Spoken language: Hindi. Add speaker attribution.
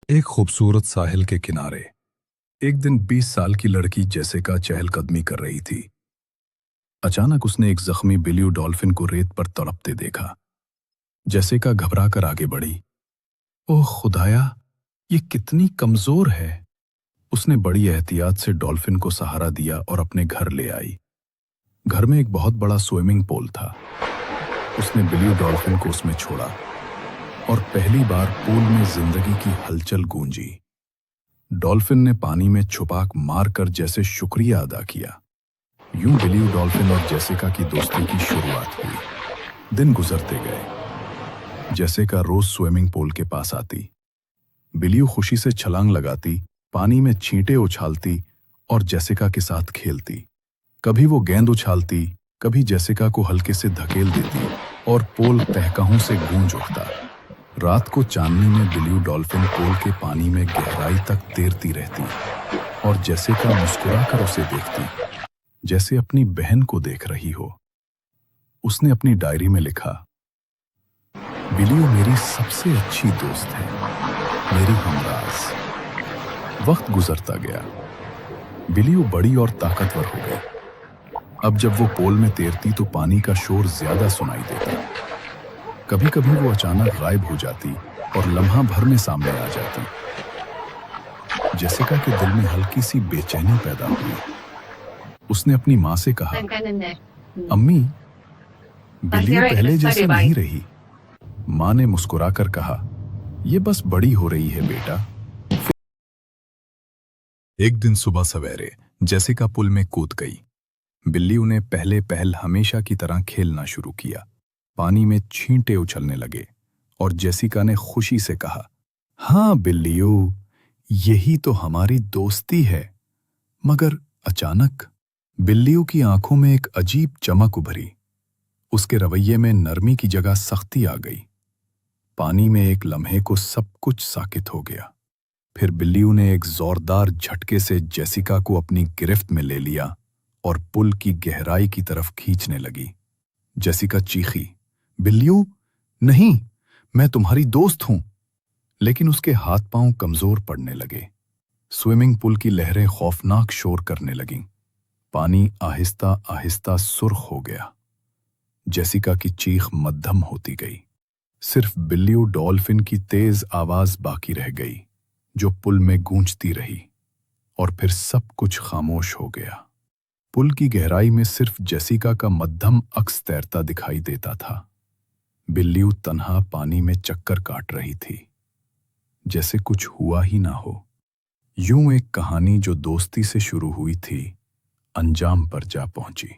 Speaker 1: एक खूबसूरत साहिल के किनारे एक दिन 20 साल की लड़की जेसिका चहलकदमी कर रही थी। अचानक उसने एक जख्मी बिल्ली डॉल्फिन को रेत पर तड़पते देखा। जेसिका घबरा कर आगे बढ़ी। ओह खुदाया, ये कितनी कमजोर है। उसने बड़ी एहतियात से डॉल्फिन को सहारा दिया और अपने घर ले आई। घर में एक बहुत बड़ा स्विमिंग पूल था। उसने बिल्ली डॉल्फिन को उसमें छोड़ा और पहली बार पूल में जिंदगी की हलचल गूंजी। डॉल्फिन ने पानी में छुपाक मारकर जैसे शुक्रिया अदा किया। यूं बिल्ली डॉल्फिन और जेसिका की दोस्ती की शुरुआत हुई। दिन गुजरते गए। जेसिका रोज स्विमिंग पूल के पास आती। बिल्ली खुशी से छलांग लगाती, पानी में छींटे उछालती और जेसिका के साथ खेलती। कभी वो गेंद उछालती, कभी जेसिका को हल्के से धकेल देती और पूल तहखाओं से गूंज उठता। रात को चांदनी में बिल्ली डॉल्फिन पूल के पानी में गहराई तक तैरती रहती और जेसिका मुस्कुराकर उसे देखती, जैसे अपनी बहन को देख रही हो। उसने अपनी डायरी में लिखा, बिल्ली मेरी सबसे अच्छी दोस्त है, मेरी हमराज। वक्त गुजरता गया। बिल्ली बड़ी और ताकतवर हो गई। अब जब वो पूल में तैरती तो पानी का शोर ज्यादा सुनाई देता। कभी कभी वो अचानक गायब हो जाती और लम्हा भर में सामने आ जाती। जेसिका के दिल में हल्की सी बेचैनी पैदा हुई। उसने अपनी माँ से कहा, अम्मी, बिल्ली पहले जैसे नहीं रही। माँ ने मुस्कुराकर कहा, ये बस बड़ी हो रही है बेटा। एक दिन सुबह सवेरे जेसिका पुल में कूद गई। बिल्ली उन्हें पहले पहल हमेशा की तरह खेलना शुरू किया। पानी में छींटे उछलने लगे और जेसिका ने खुशी से कहा, हाँ बिल्लियों, यही तो हमारी दोस्ती है। मगर अचानक बिल्लियों की आंखों में एक अजीब चमक उभरी। उसके रवैये में नरमी की जगह सख्ती आ गई। पानी में एक लम्हे को सब कुछ साकित हो गया। फिर बिल्लियों ने एक जोरदार झटके से जेसिका को अपनी गिरफ्त में ले लिया और पुल की गहराई की तरफ खींचने लगी। जेसिका चीखी, बिल्लियों नहीं, मैं तुम्हारी दोस्त हूं। लेकिन उसके हाथ पांव कमजोर पड़ने लगे। स्विमिंग पूल की लहरें खौफनाक शोर करने लगीं। पानी आहिस्ता आहिस्ता सुर्ख हो गया। जेसिका की चीख मध्यम होती गई। सिर्फ बिल्ली डॉल्फिन की तेज आवाज बाकी रह गई, जो पुल में गूंजती रही। और फिर सब कुछ खामोश हो गया। पुल की गहराई में सिर्फ जेसिका का मध्यम अक्स तैरता दिखाई देता था। बिल्ली तन्हा पानी में चक्कर काट रही थी, जैसे कुछ हुआ ही ना हो। यूं एक कहानी जो दोस्ती से शुरू हुई थी, अंजाम पर जा पहुंची।